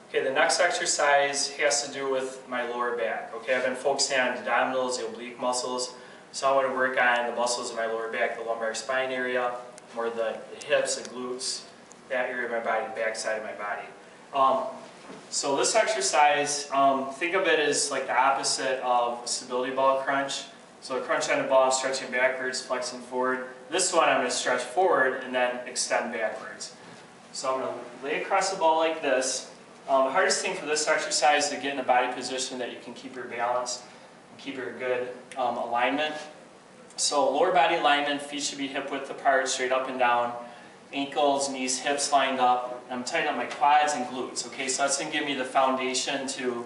Okay, the next exercise has to do with my lower back. Okay, I've been focusing on the abdominals, the oblique muscles, so I want to work on the muscles of my lower back, the lumbar spine area, more the hips, the glutes, that area of my body, the back side of my body. So this exercise, think of it as like the opposite of a stability ball crunch. So a crunch on the ball, I'm stretching backwards, flexing forward. This one I'm going to stretch forward and then extend backwards. So I'm going to lay across the ball like this. The hardest thing for this exercise is to get in a body position that you can keep your balance and keep your good alignment. So lower body alignment, feet should be hip width apart, straight up and down. Ankles, knees, hips lined up. I'm tightening up my quads and glutes. Okay, so that's going to give me the foundation to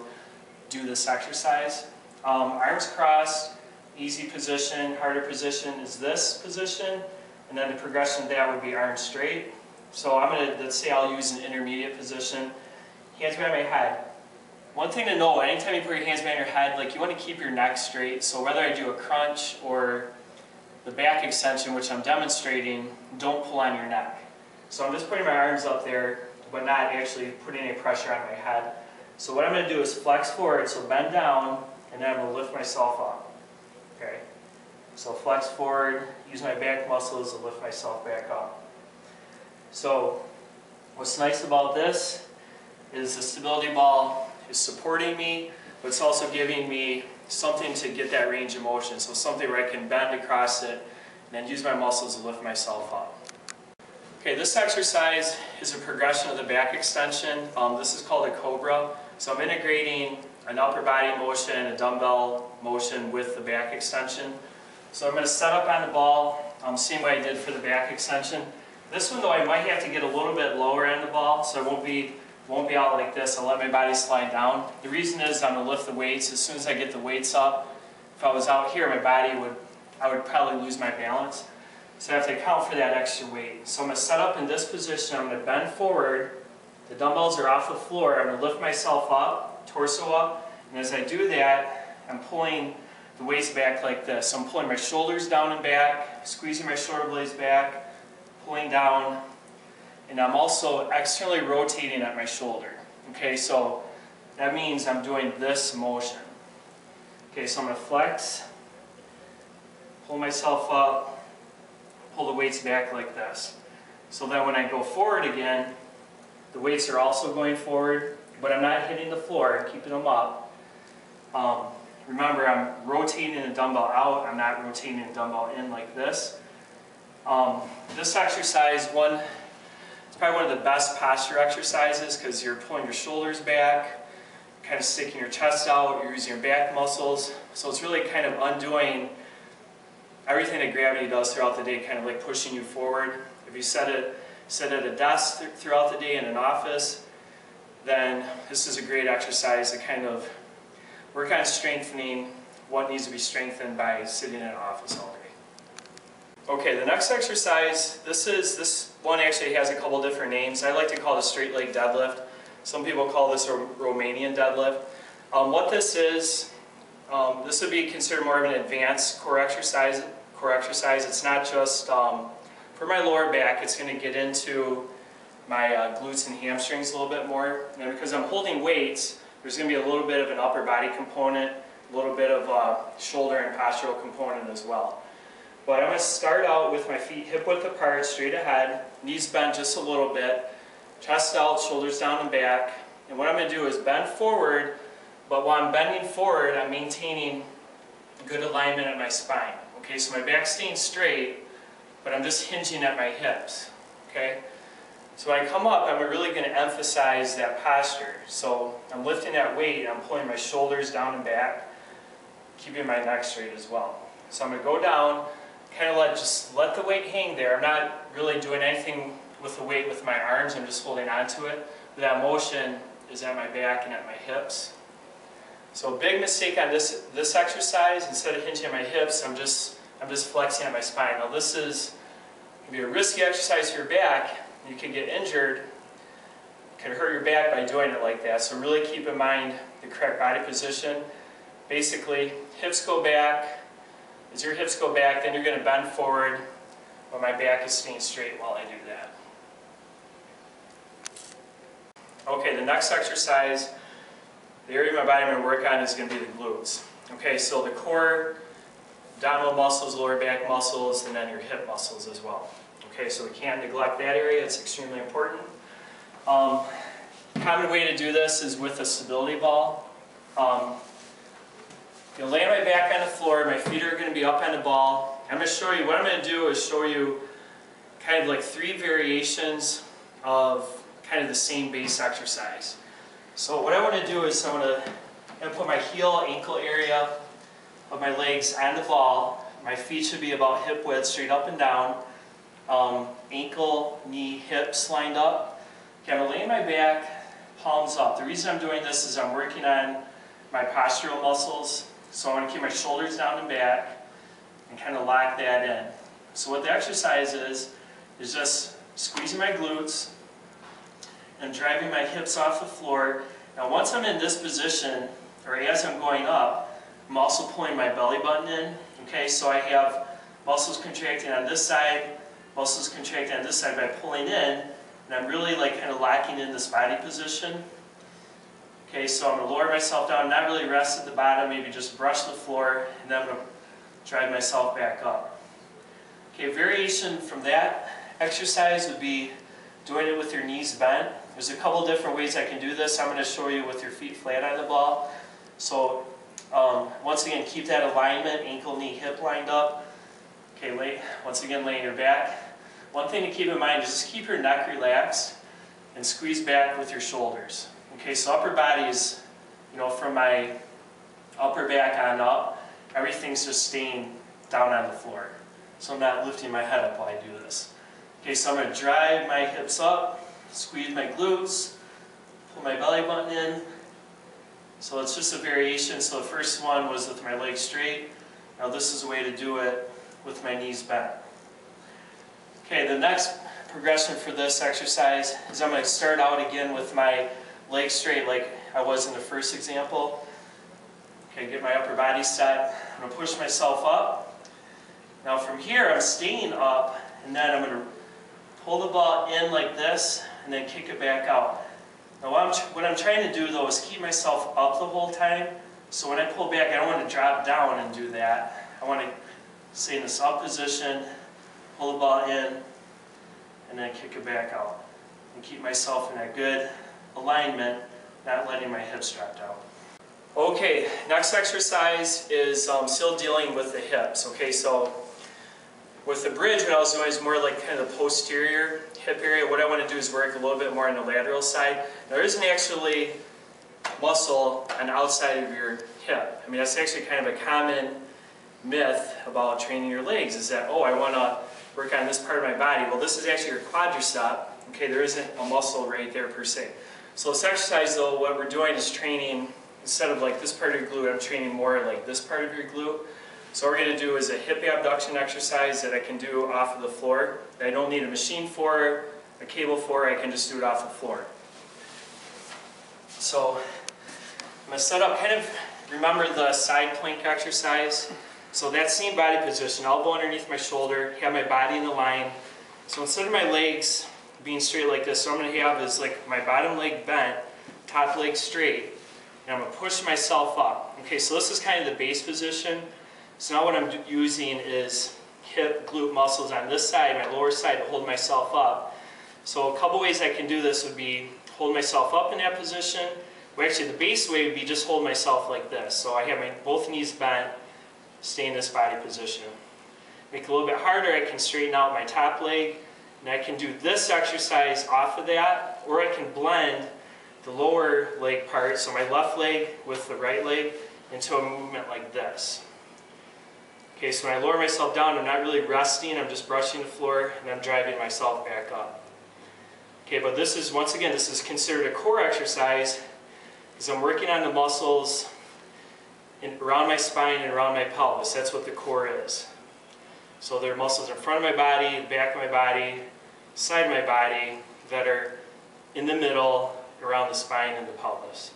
do this exercise. Arms crossed, easy position. Harder position is this position, and then the progression of that would be arms straight. So I'm going to, let's say I'll use an intermediate position. Hands behind my head. One thing to know, anytime you put your hands behind your head, like you want to keep your neck straight. So whether I do a crunch or the back extension, which I'm demonstrating, don't pull on your neck. So I'm just putting my arms up there, but not actually putting any pressure on my head. So what I'm going to do is flex forward, so bend down, and then I'm going to lift myself up. Okay? So flex forward, use my back muscles to lift myself back up. So what's nice about this is the stability ball is supporting me, but it's also giving me something to get that range of motion. So something where I can bend across it and then use my muscles to lift myself up. Okay, this exercise is a progression of the back extension. This is called a Cobra. So I'm integrating an upper body motion and a dumbbell motion with the back extension. So I'm going to set up on the ball, same way I did for the back extension. This one though, I might have to get a little bit lower on the ball, so I won't be out like this. I'll let my body slide down. The reason is I'm going to lift the weights. As soon as I get the weights up, if I was out here, I would probably lose my balance. So I have to account for that extra weight. So I'm going to set up in this position. I'm going to bend forward. The dumbbells are off the floor. I'm going to lift myself up, torso up. And as I do that, I'm pulling the weights back like this. So I'm pulling my shoulders down and back, squeezing my shoulder blades back, pulling down. And I'm also externally rotating at my shoulder. Okay, so that means I'm doing this motion. Okay, so I'm going to flex, pull myself up, pull the weights back like this. So that when I go forward again, the weights are also going forward, but I'm not hitting the floor, I'm keeping them up. Remember, I'm rotating the dumbbell out, I'm not rotating the dumbbell in like this. This exercise, it's probably one of the best posture exercises because you're pulling your shoulders back, kind of sticking your chest out, you're using your back muscles. So it's really kind of undoing everything that gravity does throughout the day, kind of like pushing you forward. If you sit at a desk throughout the day in an office, then this is a great exercise to kind of work on strengthening what needs to be strengthened by sitting in an office all day. Okay, the next exercise, this one actually has a couple different names. I like to call it a straight leg deadlift. Some people call this a Romanian deadlift. What this is, this would be considered more of an advanced core exercise. It's not just for my lower back, it's going to get into my glutes and hamstrings a little bit more. And because I'm holding weights, there's going to be a little bit of an upper body component, a little bit of a shoulder and postural component as well. But I'm going to start out with my feet hip width apart, straight ahead, knees bent just a little bit, chest out, shoulders down and back. And what I'm going to do is bend forward, but while I'm bending forward, I'm maintaining good alignment at my spine. Okay, so my back's staying straight, but I'm just hinging at my hips. Okay, so when I come up, I'm really going to emphasize that posture. So I'm lifting that weight, I'm pulling my shoulders down and back, keeping my neck straight as well. So I'm going to go down, kind of just let the weight hang there. I'm not really doing anything with the weight with my arms, I'm just holding on to it. That motion is at my back and at my hips. So a big mistake on this exercise, instead of hinging at my hips, I'm just flexing at my spine. Now this can be a risky exercise for your back. You can get injured, can hurt your back by doing it like that. So really keep in mind the correct body position. Basically, hips go back. As your hips go back, then you're going to bend forward, but my back is staying straight while I do that. Okay, the next exercise, the area of my body I'm going to work on is going to be the glutes. Okay, so the core, abdominal muscles, lower back muscles, and then your hip muscles as well. Okay, so we can't neglect that area, it's extremely important. Common way to do this is with a stability ball. You'll lay my back on the floor, my feet are going to be up on the ball. I'm going to show you, what I'm going to do is show you kind of like 3 variations of kind of the same base exercise. So what I want to do is I'm going to put my heel, ankle area of my legs on the ball. My feet should be about hip width, straight up and down. Ankle, knee, hips lined up. Okay, I'm going to lay my back, palms up. The reason I'm doing this is I'm working on my postural muscles. So I want to keep my shoulders down and back and kind of lock that in. So what the exercise is just squeezing my glutes and driving my hips off the floor. Now once I'm in this position, or as I'm going up, I'm also pulling my belly button in. Okay, so I have muscles contracting on this side, muscles contracting on this side by pulling in, and I'm really like kind of locking in this body position. Okay, so I'm going to lower myself down, not really rest at the bottom, maybe just brush the floor, and then I'm going to drive myself back up. Okay, variation from that exercise would be doing it with your knees bent. There's a couple different ways I can do this. I'm going to show you with your feet flat on the ball. So once again, keep that alignment, ankle, knee, hip lined up. Okay, once again, laying your back. One thing to keep in mind is just keep your neck relaxed and squeeze back with your shoulders. Okay, so upper body is, from my upper back on up, everything's just staying down on the floor. So I'm not lifting my head up while I do this. Okay, so I'm going to drive my hips up, squeeze my glutes, pull my belly button in. So it's just a variation. So the first one was with my legs straight. Now this is a way to do it with my knees bent. Okay, the next progression for this exercise is I'm going to start out again with my legs straight like I was in the first example. Okay, get my upper body set. I'm going to push myself up. Now from here I'm staying up, and then I'm going to pull the ball in like this and then kick it back out. Now what I'm trying to do though is keep myself up the whole time. So when I pull back, I don't want to drop down and do that. I want to stay in this up position, pull the ball in, and then kick it back out. And keep myself in that good alignment, not letting my hips drop down. Okay, next exercise is still dealing with the hips. Okay, so with the bridge, what I was doing is more like kind of the posterior hip area. What I want to do is work a little bit more on the lateral side. Now, there isn't actually muscle on the outside of your hip. I mean, that's actually kind of a common myth about training your legs, is that, oh, I want to work on this part of my body. Well, this is actually your quadricep. Okay, there isn't a muscle right there per se. So this exercise, though, what we're doing is training, instead of like this part of your glute, I'm training more like this part of your glute. So what we're going to do is a hip abduction exercise that I can do off of the floor. I don't need a machine for, a cable for, I can just do it off the floor. So I'm going to set up, kind of remember the side plank exercise. So that same body position, elbow underneath my shoulder, have my body in the line. So instead of my legs being straight like this, so what I'm going to have is like my bottom leg bent, top leg straight, and I'm going to push myself up. Okay, so this is kind of the base position. So now what I'm using is hip, glute muscles on this side, my lower side, to hold myself up. So a couple ways I can do this would be hold myself up in that position. Well, actually, the base way would be just hold myself like this. So I have my both knees bent, stay in this body position. Make it a little bit harder, I can straighten out my top leg, and I can do this exercise off of that, or I can blend the lower leg part, so my left leg with the right leg, into a movement like this. Okay, so when I lower myself down, I'm not really resting, I'm just brushing the floor, and I'm driving myself back up. Okay, but this is, once again, this is considered a core exercise, because I'm working on the muscles around my spine and around my pelvis. That's what the core is. So there are muscles in front of my body, the back of my body, side of my body, that are in the middle, around the spine and the pelvis.